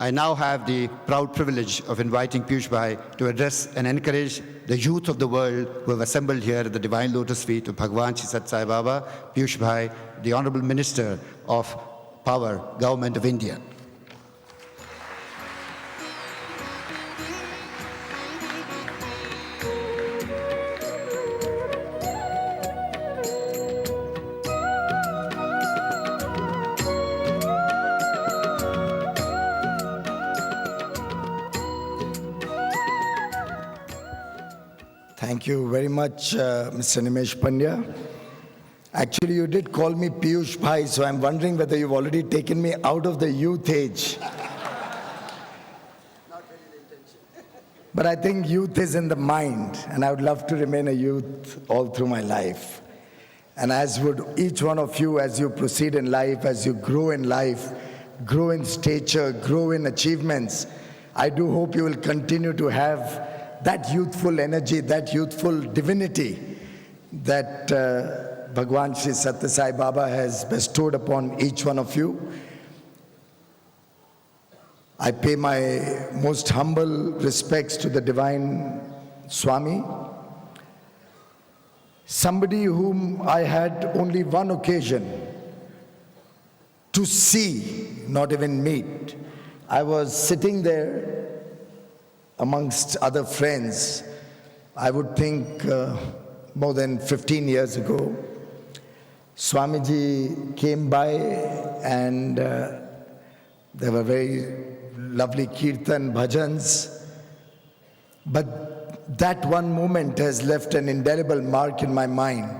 I now have the proud privilege of inviting Piyush Bhai to address and encourage the youth of the world who have assembled here at the Divine Lotus feet of Bhagwan Shri Sathya Sai Baba, Piyush Bhai, the Honorable Minister of Power, Government of India. Thank you very much, Mr. Nimesh Pandya. Actually, you did call me Piyush Bhai, so I'm wondering whether you've already taken me out of the youth age. Not really the intention. But I think youth is in the mind, and I would love to remain a youth all through my life. And as would each one of you, as you proceed in life, as you grow in life, grow in stature, grow in achievements, I do hope you will continue to have that youthful energy, that youthful divinity that Bhagwan Shri Sathya Sai Baba has bestowed upon each one of you. I pay my most humble respects to the Divine Swami, somebody whom I had only one occasion to see, not even meet. I was sitting there amongst other friends, I would think more than 15 years ago. Swamiji came by and there were very lovely kirtan, bhajans. But that one moment has left an indelible mark in my mind.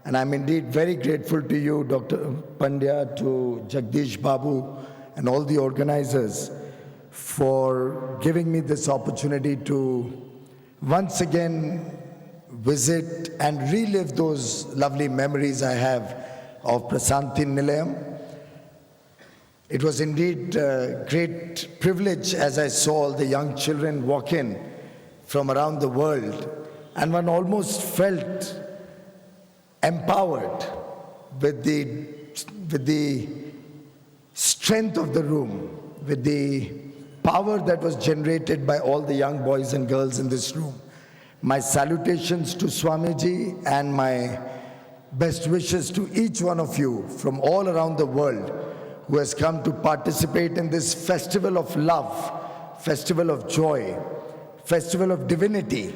And I'm indeed very grateful to you, Dr. Pandya, to Jagdish Babu and all the organizers for giving me this opportunity to once again visit and relive those lovely memories I have of Prasanthi Nilayam. It was indeed a great privilege as I saw all the young children walk in from around the world, and one almost felt empowered with the strength of the room, with the power that was generated by all the young boys and girls in this room. My salutations to Swamiji and my best wishes to each one of you from all around the world who has come to participate in this festival of love, festival of joy, festival of divinity.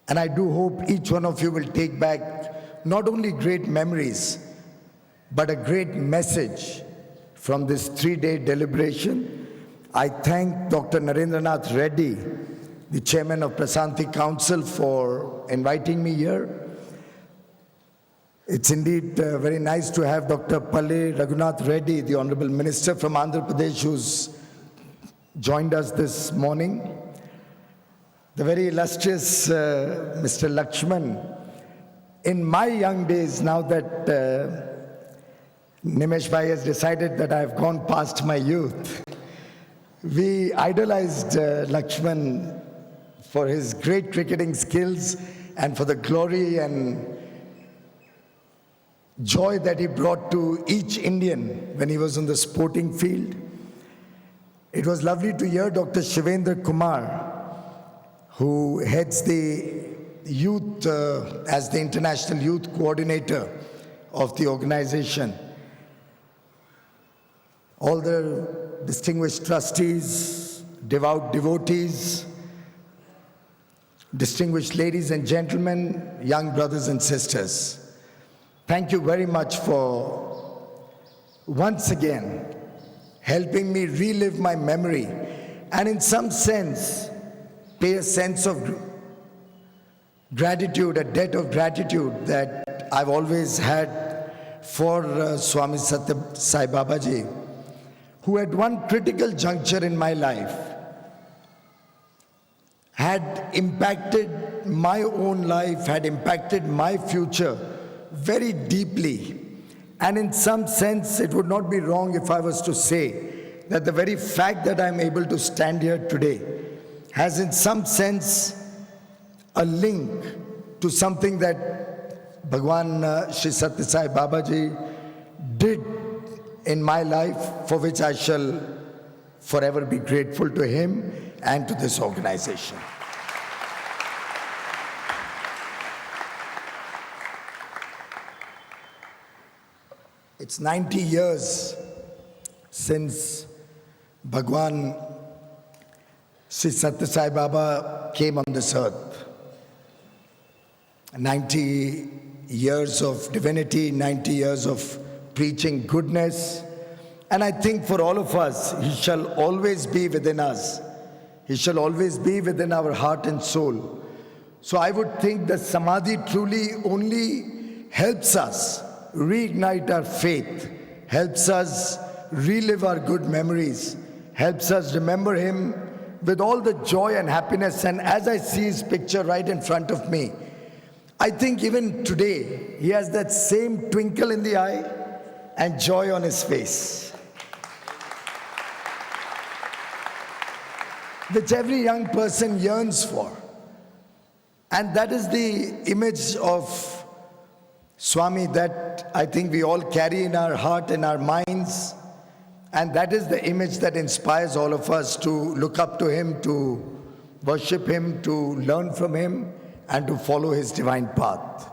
And I do hope each one of you will take back not only great memories, but a great message from this 3-day deliberation. I thank Dr. Narendranath Reddy, the chairman of Prasanthi Council, for inviting me here. It's indeed very nice to have Dr. Palle Raghunath Reddy, the Honorable Minister from Andhra Pradesh, who's joined us this morning. The very illustrious Mr. Lakshman. In my young days, now that Nimesh Bhai has decided that I've gone past my youth, we idolized Lakshman for his great cricketing skills and for the glory and joy that he brought to each Indian when he was on the sporting field. It was lovely to hear Dr. Shivendra Kumar, who heads the youth as the International Youth Coordinator of the organization. All the distinguished trustees, devout devotees, distinguished ladies and gentlemen, young brothers and sisters, thank you very much for once again helping me relive my memory and in some sense pay a sense of gratitude, a debt of gratitude that I've always had for Swami Sathya Sai Babaji, who at one critical juncture in my life had impacted my own life, had impacted my future very deeply. And in some sense, it would not be wrong if I was to say that the very fact that I'm able to stand here today has in some sense a link to something that Bhagwan Shri Sathya Sai Babaji did in my life, for which I shall forever be grateful to him and to this organization. It's 90 years since Bhagwan Sri Sathya Sai Baba came on this earth. 90 years of divinity, 90 years of preaching goodness. And I think for all of us, he shall always be within us. He shall always be within our heart and soul. So I would think that Samadhi truly only helps us reignite our faith, helps us relive our good memories, helps us remember him with all the joy and happiness. And as I see his picture right in front of me, I think even today, he has that same twinkle in the eye and joy on his face, which every young person yearns for. And that is the image of Swami that I think we all carry in our heart and our minds. And that is the image that inspires all of us to look up to him, to worship him, to learn from him, and to follow his divine path.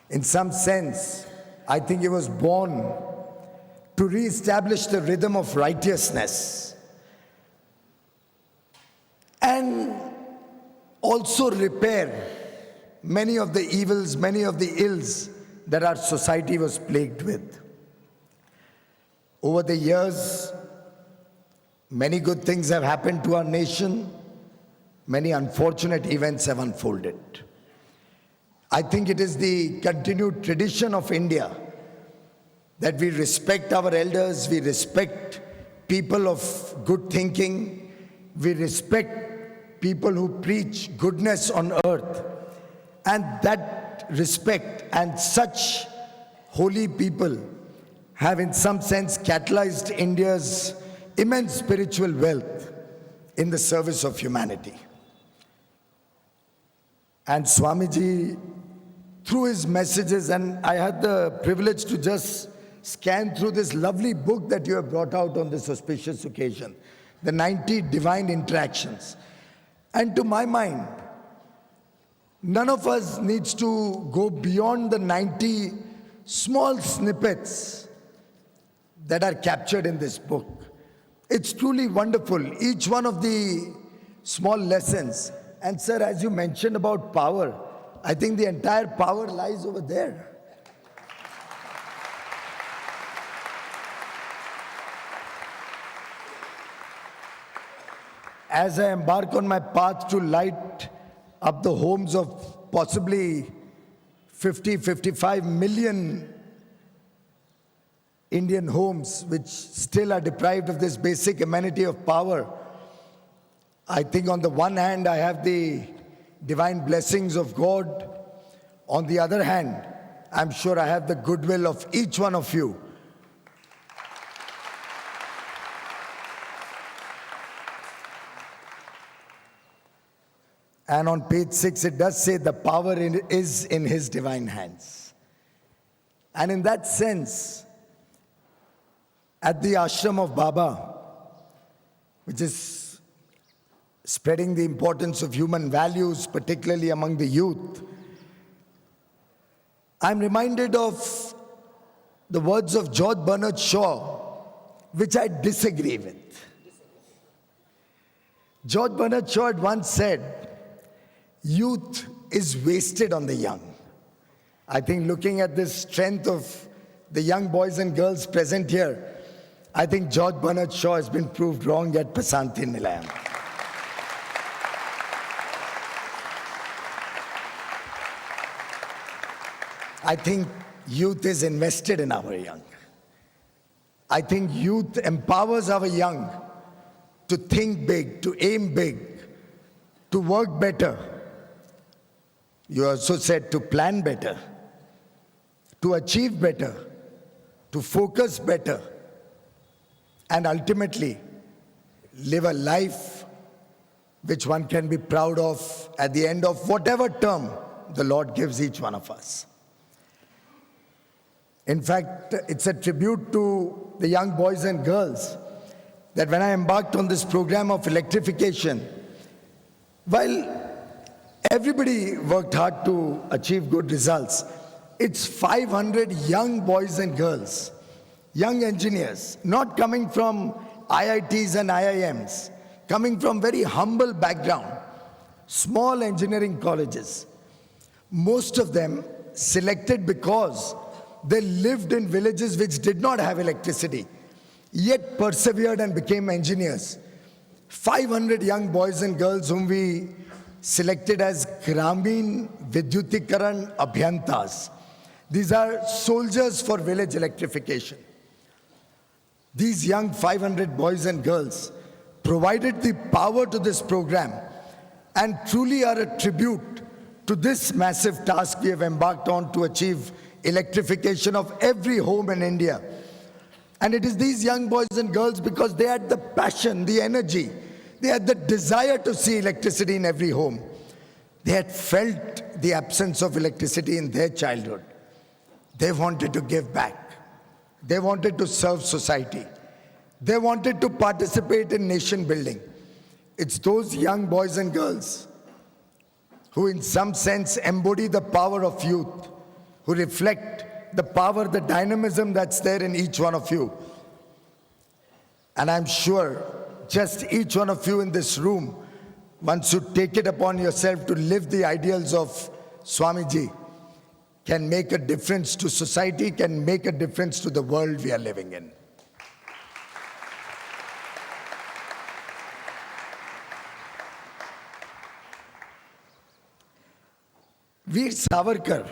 In some sense, I think he was born to re-establish the rhythm of righteousness and also repair many of the evils, many of the ills that our society was plagued with. Over the years, many good things have happened to our nation. Many unfortunate events have unfolded. I think it is the continued tradition of India that we respect our elders, we respect people of good thinking, we respect people who preach goodness on earth. And that respect and such holy people have in some sense catalyzed India's immense spiritual wealth in the service of humanity. And Swamiji, through his messages, and I had the privilege to just scan through this lovely book that you have brought out on this auspicious occasion, the 90 Divine Interactions. And to my mind, none of us needs to go beyond the 90 small snippets that are captured in this book. It's truly wonderful, each one of the small lessons. And sir, as you mentioned about power, I think the entire power lies over there. As I embark on my path to light up the homes of possibly 55 million Indian homes which still are deprived of this basic amenity of power, I think on the one hand I have the divine blessings of God. On the other hand, I'm sure I have the goodwill of each one of you. And on page 6, it does say the power is in his divine hands. And in that sense, at the ashram of Baba, which is spreading the importance of human values, particularly among the youth, I'm reminded of the words of George Bernard Shaw, which I disagree with. George Bernard Shaw had once said, "Youth is wasted on the young." I think looking at the strength of the young boys and girls present here, I think George Bernard Shaw has been proved wrong at Prasanthi Nilayam. I think youth is invested in our young. I think youth empowers our young to think big, to aim big, to work better. You also said to plan better, to achieve better, to focus better, and ultimately live a life which one can be proud of at the end of whatever term the Lord gives each one of us. In fact, it's a tribute to the young boys and girls. that when I embarked on this program of electrification, while everybody worked hard to achieve good results, it's 500 young boys and girls, young engineers, not coming from IITs and IIMs, coming from very humble background, small engineering colleges. Most of them selected because they lived in villages which did not have electricity, yet persevered and became engineers. 500 young boys and girls whom we selected as Gramin Vidyutikaran Abhyantas. These are soldiers for village electrification. These young 500 boys and girls provided the power to this program and truly are a tribute to this massive task we have embarked on to achieve electrification of every home in India. And it is these young boys and girls because they had the passion, the energy, they had the desire to see electricity in every home. They had felt the absence of electricity in their childhood. They wanted to give back. They wanted to serve society. They wanted to participate in nation building. It's those young boys and girls who in some sense embody the power of youth, who reflect the power, the dynamism that's there in each one of you. And I'm sure just each one of you in this room, once you take it upon yourself to live the ideals of Swamiji, can make a difference to society, can make a difference to the world we are living in. Veer Savarkar,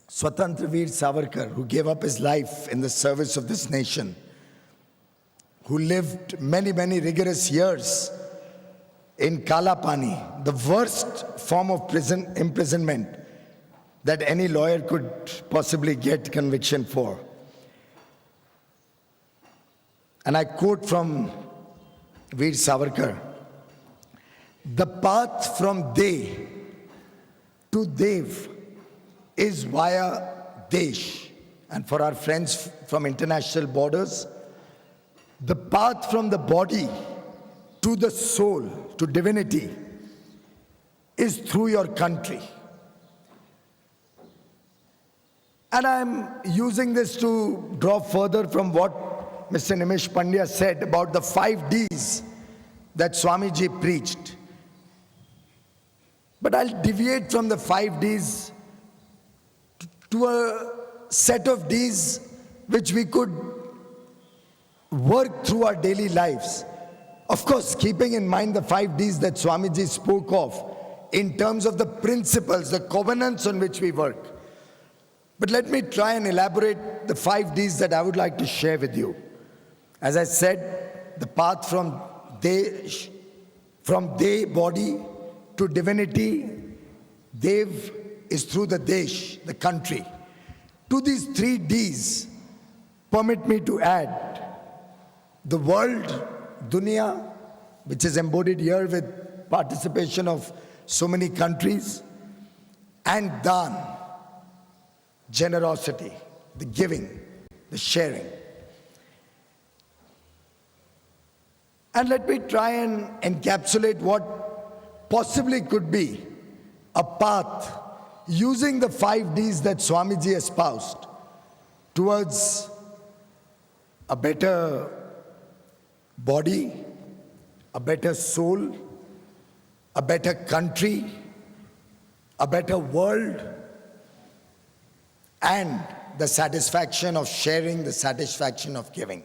Swatantra Veer Savarkar, who gave up his life in the service of this nation, who lived many, many rigorous years in Kalapani, the worst form of imprisonment that any lawyer could possibly get conviction for. And I quote from Veer Savarkar, "The path from De to Dev is via Desh." And for our friends from international borders, the path from the body to the soul, to divinity, is through your country. And I'm using this to draw further from what Mr. Nimish Pandya said about the 5 Ds that Swamiji preached. But I'll deviate from the 5 Ds to a set of Ds which we could work through our daily lives. Of course, keeping in mind the 5 Ds that Swamiji spoke of in terms of the principles, the covenants on which we work. But let me try and elaborate the 5 Ds that I would like to share with you. As I said, the path from De body to divinity, Dev is through the Desh, the country. To these 3 Ds, permit me to add the world, Dunya, which is embodied here with participation of so many countries, and Dan, generosity, the giving, the sharing. And let me try and encapsulate what possibly could be a path using the 5 Ds that Swamiji espoused towards a better body, a better soul, a better country, a better world, and the satisfaction of sharing, the satisfaction of giving.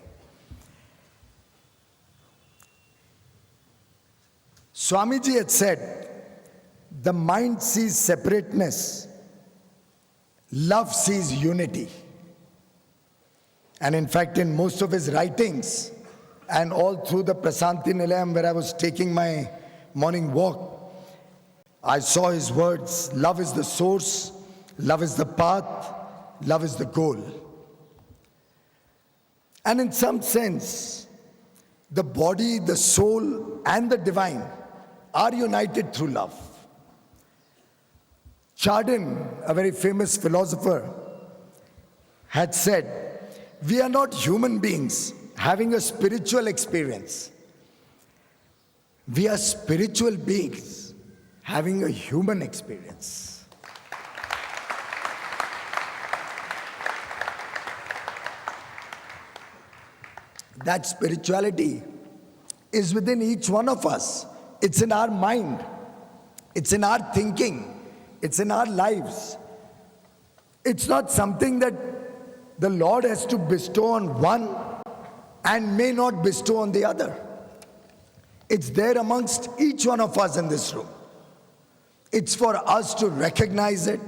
Swamiji had said, the mind sees separateness, love sees unity. And in fact, in most of his writings, and all through the Prasanthi Nilayam where I was taking my morning walk, I saw his words, love is the source, love is the path, love is the goal. And in some sense, the body, the soul, and the divine are united through love. Chardin, a very famous philosopher, had said, we are not human beings having a spiritual experience. We are spiritual beings having a human experience. That spirituality is within each one of us. It's in our mind. It's in our thinking. It's in our lives. It's not something that the Lord has to bestow on one and may not bestow on the other. It's there amongst each one of us in this room. It's for us to recognize it,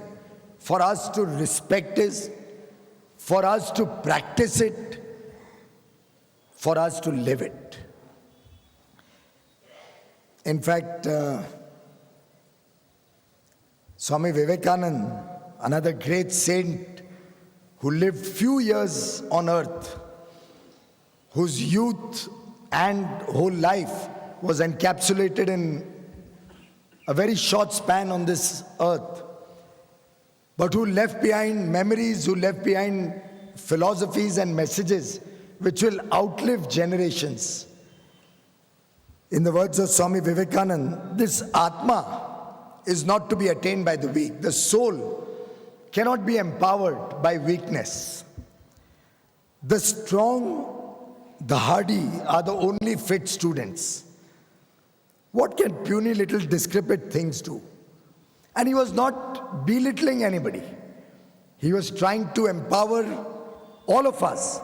for us to respect it, for us to practice it, for us to live it. In fact, Swami Vivekananda, another great saint who lived few years on earth, whose youth and whole life was encapsulated in a very short span on this earth, but who left behind memories, who left behind philosophies and messages which will outlive generations. In the words of Swami Vivekananda, this Atma is not to be attained by the weak. The soul cannot be empowered by weakness. The strong, the hardy are the only fit students. What can puny little discrepant things do? And he was not belittling anybody. He was trying to empower all of us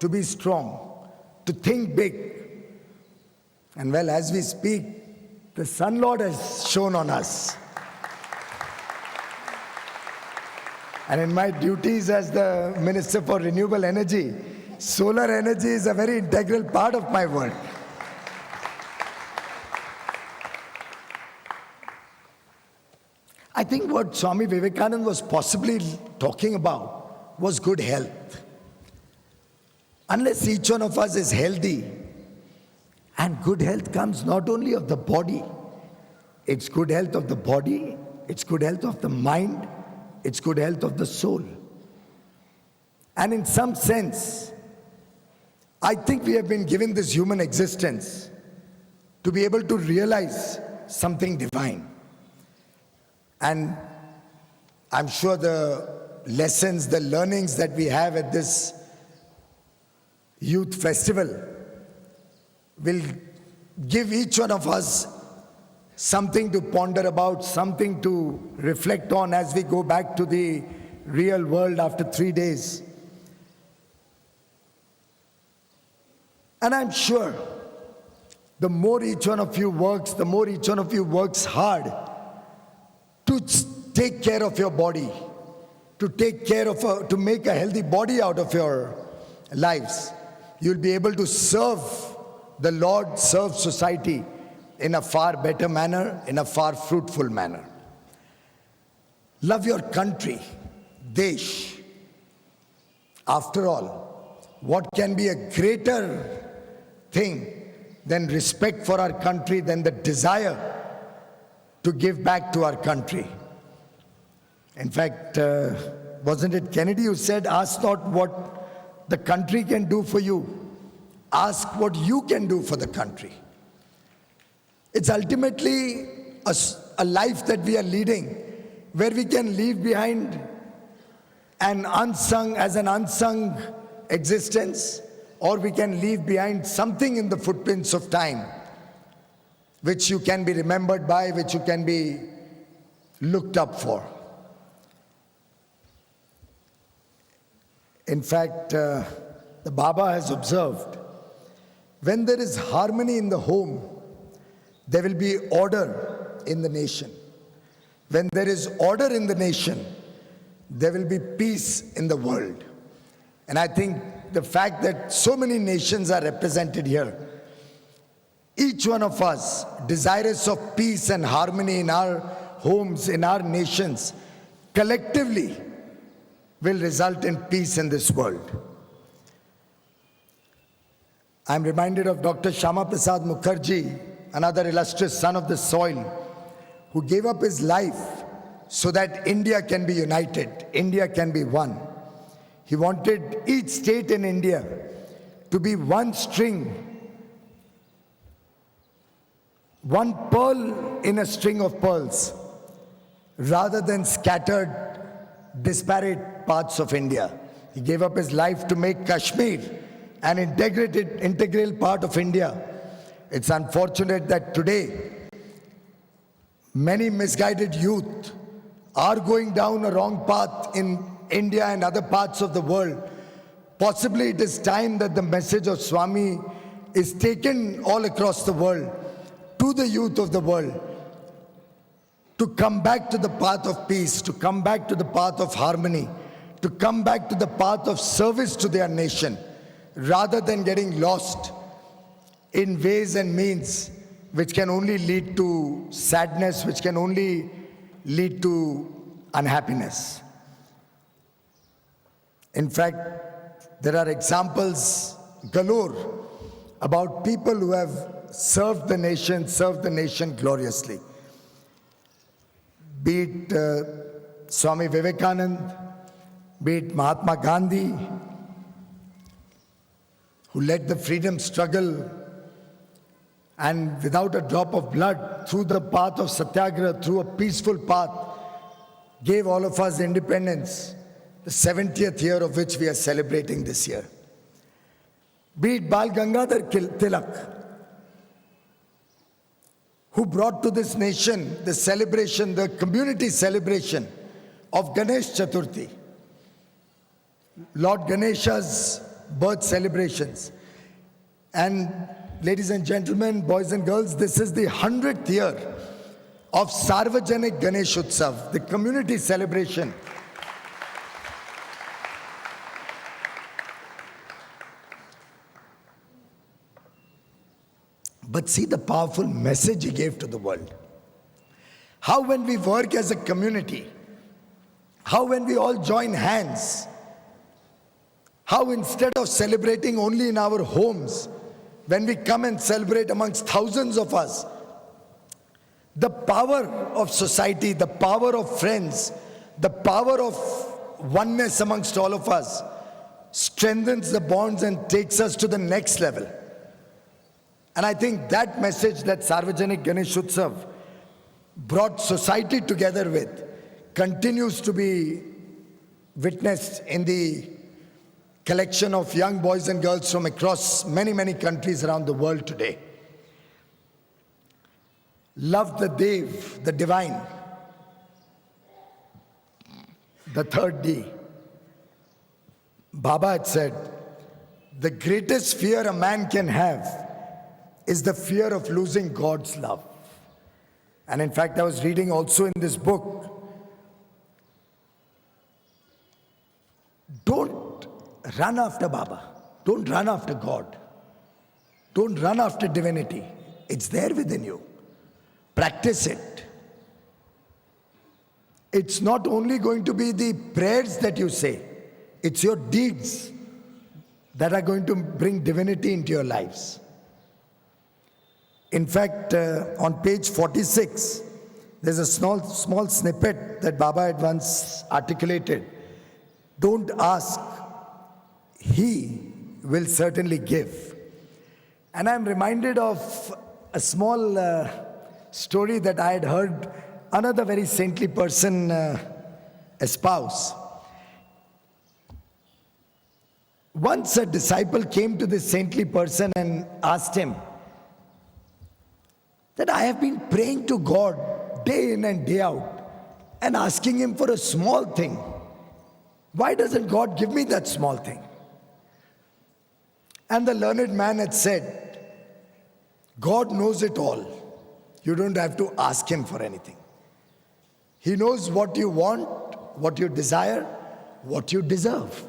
to be strong, to think big. And well, as we speak, the Sun Lord has shone on us. And in my duties as the Minister for Renewable Energy, solar energy is a very integral part of my work. I think what Swami Vivekananda was possibly talking about was good health. Unless each one of us is healthy, and good health comes not only of the body, it's good health of the body, it's good health of the mind, it's good health of the soul. And in some sense, I think we have been given this human existence to be able to realize something divine. And I'm sure the lessons, the learnings that we have at this youth festival will give each one of us something to ponder about, something to reflect on as we go back to the real world after 3 days. And I'm sure the more each one of you works, the more each one of you works hard to take care of your body, to take care of, to make a healthy body out of your lives, you'll be able to serve the Lord, serve society in a far better manner, in a far fruitful manner. Love your country, Desh. After all, what can be a greater thing than respect for our country, than the desire to give back to our country? In fact, wasn't it Kennedy who said, ask not what the country can do for you, ask what you can do for the country. It's ultimately a life that we are leading where we can leave behind an unsung existence, or we can leave behind something in the footprints of time which you can be remembered by, which you can be looked up for. In fact, the Baba has observed, when there is harmony in the home, there will be order in the nation. When there is order in the nation, there will be peace in the world. And I think the fact that so many nations are represented here, each one of us desirous of peace and harmony in our homes, in our nations, collectively will result in peace in this world. I'm reminded of Dr. Shama Prasad Mukherjee, another illustrious son of the soil, who gave up his life so that India can be united, India can be one. He wanted each state in India to be one string, one pearl in a string of pearls, rather than scattered, disparate parts of India. He gave up his life to make Kashmir an integral part of India. It's unfortunate that today, many misguided youth are going down a wrong path in India and other parts of the world. Possibly it is time that the message of Swami is taken all across the world to the youth of the world, to come back to the path of peace, to come back to the path of harmony, to come back to the path of service to their nation, rather than getting lost in ways and means which can only lead to sadness, which can only lead to unhappiness. In fact, there are examples galore about people who have served the nation gloriously. Be it Swami Vivekananda, be it Mahatma Gandhi, who led the freedom struggle and without a drop of blood, through the path of Satyagraha, through a peaceful path, gave all of us independence, the 70th year of which we are celebrating this year. Be it Bal Gangadhar Tilak, who brought to this nation the celebration, the community celebration of Ganesh Chaturthi, Lord Ganesha's birth celebrations. And ladies and gentlemen, boys and girls, this is the 100th year of Sarvajanik Ganesh Utsav, the community celebration. But see the powerful message he gave to the world. How when we work as a community, how when we all join hands, how instead of celebrating only in our homes, when we come and celebrate amongst thousands of us, the power of society, the power of friends, the power of oneness amongst all of us strengthens the bonds and takes us to the next level. And I think that message that Sarvajanik Ganesh Utsav brought society together with continues to be witnessed in the collection of young boys and girls from across many, many countries around the world today. Love the Dev, the divine, the third D. Baba had said, the greatest fear a man can have is the fear of losing God's love. And in fact, I was reading also in this book, don't run after Baba. Don't run after God. Don't run after divinity. It's there within you. Practice it. It's not only going to be the prayers that you say, it's your deeds that are going to bring divinity into your lives. In fact, on page 46, there's a small snippet that Baba had once articulated. Don't ask, he will certainly give. And I'm reminded of a small story that I had heard another very saintly person espouse. Once a disciple came to this saintly person and asked him that I have been praying to God day in and day out and asking him for a small thing. Why doesn't God give me that small thing? And the learned man had said, God knows it all. You don't have to ask him for anything. He knows what you want, what you desire, what you deserve.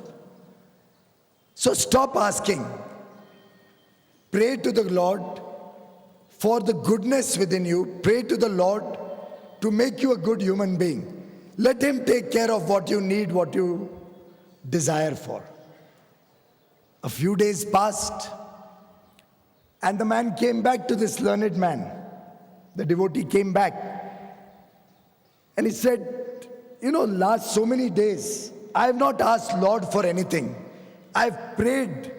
So stop asking. Pray to the Lord for the goodness within you. Pray to the Lord to make you a good human being. Let him take care of what you need, what you desire for. A few days passed, and the man came back to this learned man. The devotee came back, and he said, last so many days, I have not asked Lord for anything. I've prayed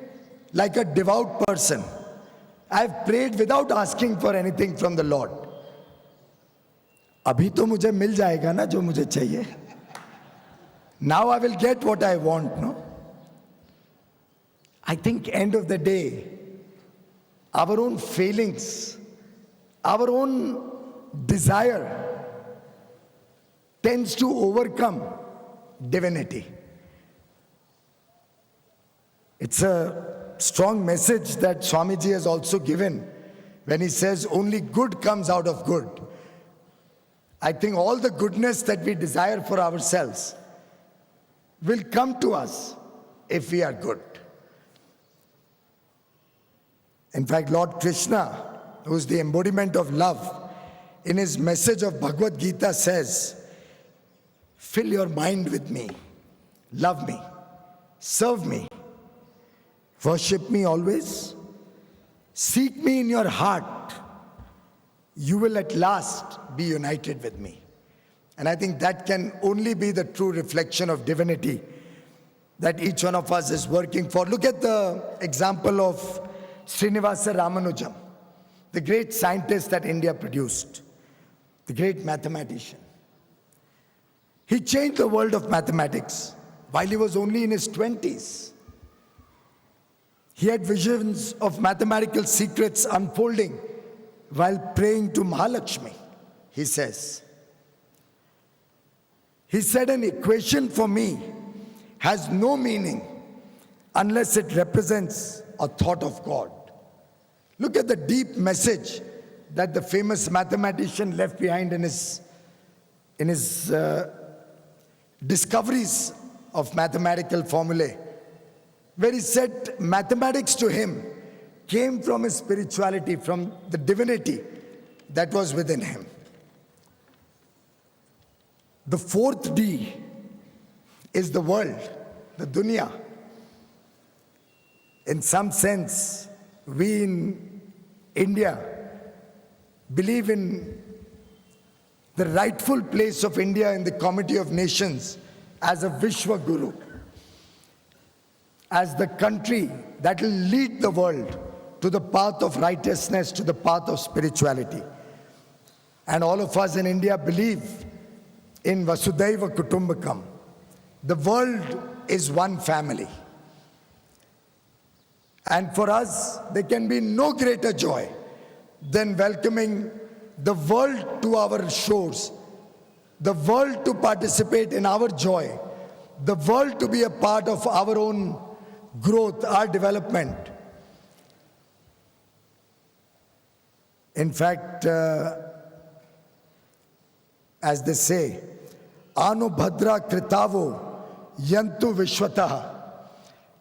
like a devout person. I've prayed without asking for anything from the Lord. अभी तो मुझे मिल जाएगा ना जो मुझे चाहिए. Now I will get what I want, no? I think end of the day, our own failings, our own desire tends to overcome divinity. It's a strong message that Swamiji has also given when he says only good comes out of good. I think all the goodness that we desire for ourselves will come to us if we are good. In fact, Lord Krishna, who is the embodiment of love, in his message of Bhagavad Gita says, fill your mind with me, love me, serve me, worship me always, seek me in your heart, you will at last be united with me. And I think that can only be the true reflection of divinity that each one of us is working for. Look at the example of Srinivasa Ramanujam, the great scientist that India produced, the great mathematician. He changed the world of mathematics while he was only in his 20s. He had visions of mathematical secrets unfolding while praying to Mahalakshmi, he says. He said, an equation for me has no meaning unless it represents a thought of God. Look at the deep message that the famous mathematician left behind in his discoveries of mathematical formulae, where he said mathematics to him came from his spirituality, from the divinity that was within him. The fourth D is the world, the dunya. In some sense, we in India believe in the rightful place of India in the comity of nations as a Vishwa Guru, as the country that will lead the world to the path of righteousness, to the path of spirituality. And all of us in India believe in Vasudhaiva Kutumbakam. The world is one family. And for us, there can be no greater joy than welcoming the world to our shores, the world to participate in our joy, the world to be a part of our own growth, our development. In fact, as they say, Anu Bhadra Kritavo Yantu Vishwataha.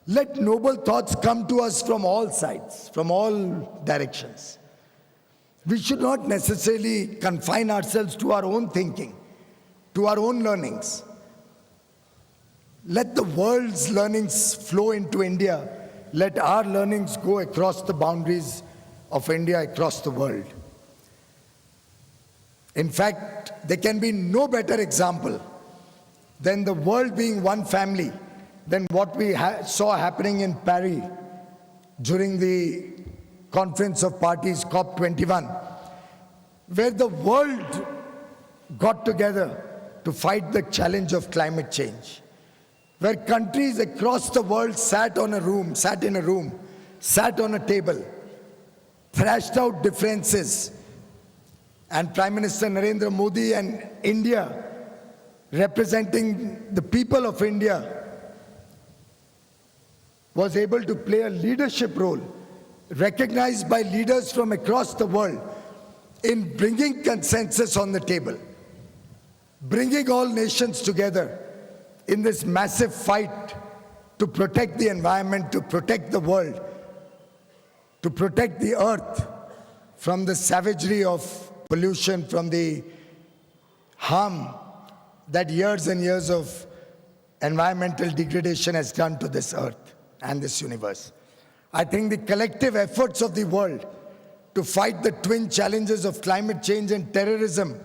Let noble thoughts come to us from all sides, from all directions. We should not necessarily confine ourselves to our own thinking, to our own learnings. Let the world's learnings flow into India. Let our learnings go across the boundaries of India, across the world. In fact, there can be no better example than the world being one family than what we saw happening in Paris during the Conference of Parties COP21, where the world got together to fight the challenge of climate change, where countries across the world sat in a room, sat on a table, thrashed out differences, and Prime Minister Narendra Modi and India, representing the people of India, was able to play a leadership role, recognized by leaders from across the world, in bringing consensus on the table, bringing all nations together in this massive fight to protect the environment, to protect the world, to protect the earth from the savagery of pollution, from the harm that years and years of environmental degradation has done to this earth and this universe. I think the collective efforts of the world to fight the twin challenges of climate change and terrorism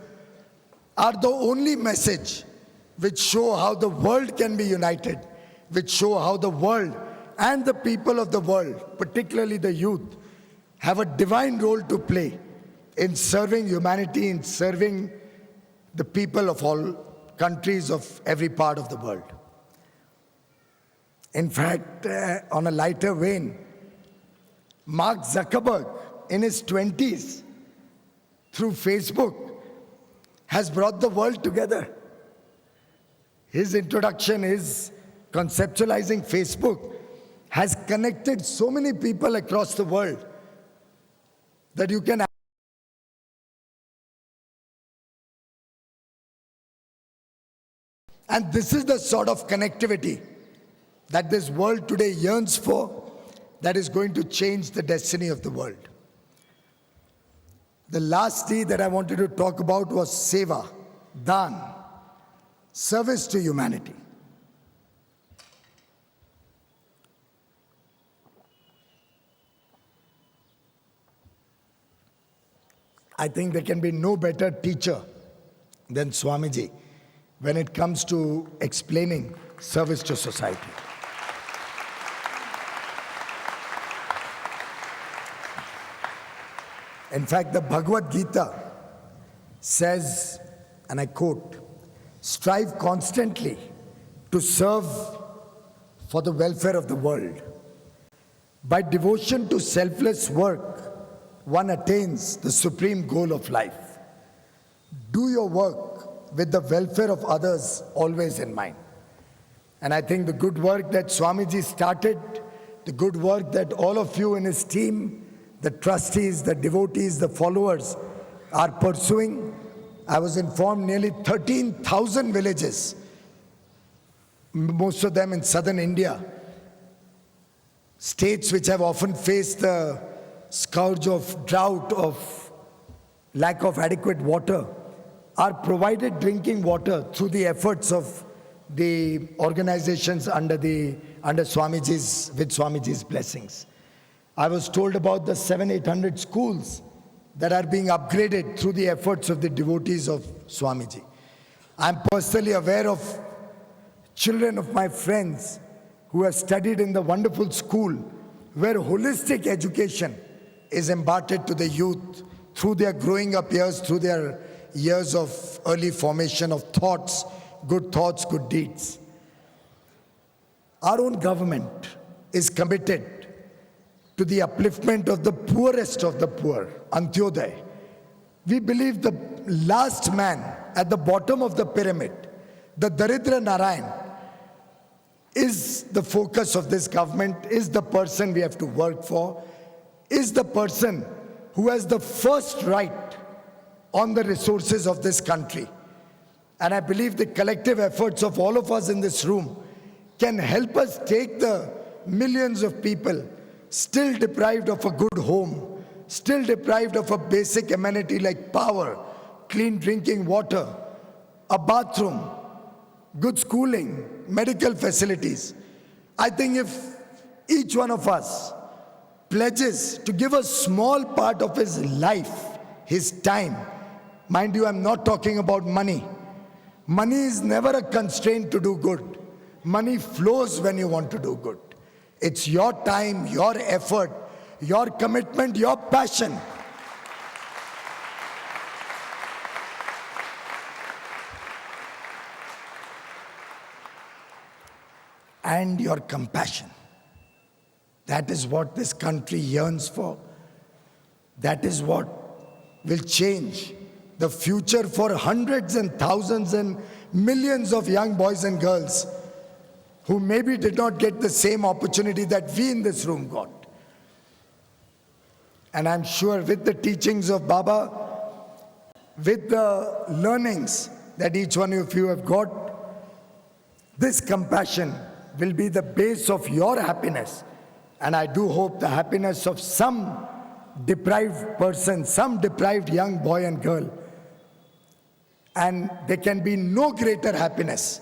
are the only message which show how the world can be united, which show how the world and the people of the world, particularly the youth, have a divine role to play in serving humanity, in serving the people of all countries of every part of the world. In fact, on a lighter vein, Mark Zuckerberg, in his 20s, through Facebook, has brought the world together. His introduction, his conceptualizing Facebook, has connected so many people across the world that you can. And this is the sort of connectivity that this world today yearns for, that is going to change the destiny of the world. The last D that I wanted to talk about was Seva, Dan, service to humanity. I think there can be no better teacher than Swamiji when it comes to explaining service to society. In fact, the Bhagavad Gita says, and I quote, "Strive constantly to serve for the welfare of the world. By devotion to selfless work, one attains the supreme goal of life. Do your work with the welfare of others always in mind." And I think the good work that Swamiji started, the good work that all of you in his team, the trustees, the devotees, the followers are pursuing. I was informed nearly 13,000 villages, most of them in southern India, states which have often faced the scourge of drought, of lack of adequate water, are provided drinking water through the efforts of the organizations under Swamiji's, with Swamiji's blessings. I was told about the 700-800 schools that are being upgraded through the efforts of the devotees of Swamiji. I'm personally aware of children of my friends who have studied in the wonderful school where holistic education is imparted to the youth through their growing up years, through their years of early formation of thoughts, good deeds. Our own government is committed to the upliftment of the poorest of the poor, Antyodaya. We believe the last man at the bottom of the pyramid, the Daridra Narayan, is the focus of this government, is the person we have to work for, is the person who has the first right on the resources of this country. And I believe the collective efforts of all of us in this room can help us take the millions of people still deprived of a good home, still deprived of a basic amenity like power, clean drinking water, a bathroom, good schooling, medical facilities. I think if each one of us pledges to give a small part of his life, his time, mind you, I'm not talking about money. Money is never a constraint to do good. Money flows when you want to do good. It's your time, your effort, your commitment, your passion. And your compassion. That is what this country yearns for. That is what will change the future for hundreds and thousands and millions of young boys and girls who maybe did not get the same opportunity that we in this room got. And I'm sure with the teachings of Baba, with the learnings that each one of you have got, this compassion will be the base of your happiness. And I do hope the happiness of some deprived person, some deprived young boy and girl. And there can be no greater happiness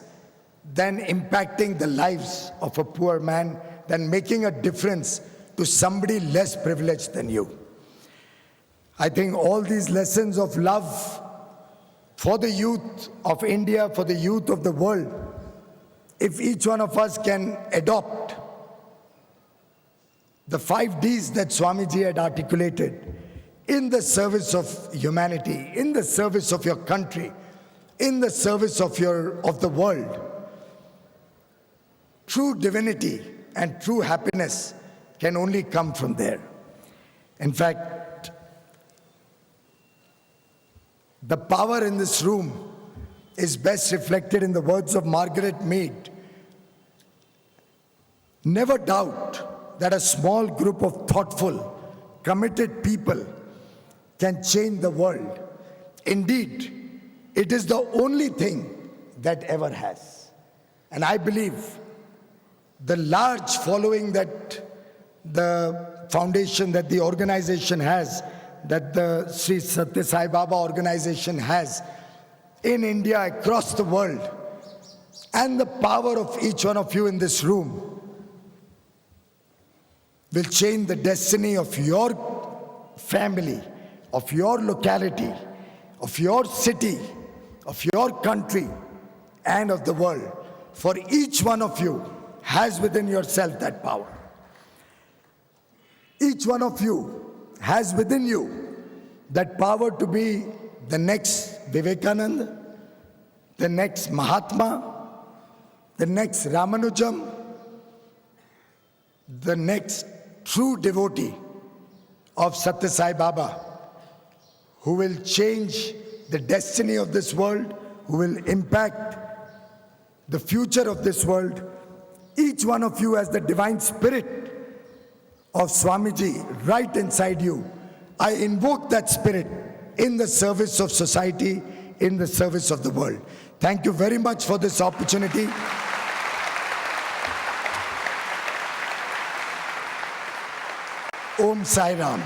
than impacting the lives of a poor man, than making a difference to somebody less privileged than you. I think all these lessons of love for the youth of India, for the youth of the world, if each one of us can adopt the 5 Ds that Swamiji had articulated in the service of humanity, in the service of your country, in the service of the world. True divinity and true happiness can only come from there. In fact, the power in this room is best reflected in the words of Margaret Mead. Never doubt that a small group of thoughtful, committed people can change the world. Indeed, it is the only thing that ever has. And I believe the large following that the foundation, that the organization has, that the Sri Sathya Sai Baba organization has in India, across the world, and the power of each one of you in this room will change the destiny of your family, of your locality, of your city, of your country, and of the world. For each one of you has within yourself that power. Each one of you has within you that power to be the next Vivekananda, the next Mahatma, the next Ramanujam, the next true devotee of Sathya Sai Baba, who will change the destiny of this world, who will impact the future of this world. Each one of you has the divine spirit of Swamiji right inside you. I invoke that spirit in the service of society, in the service of the world. Thank you very much for this opportunity. Om Sai Ram.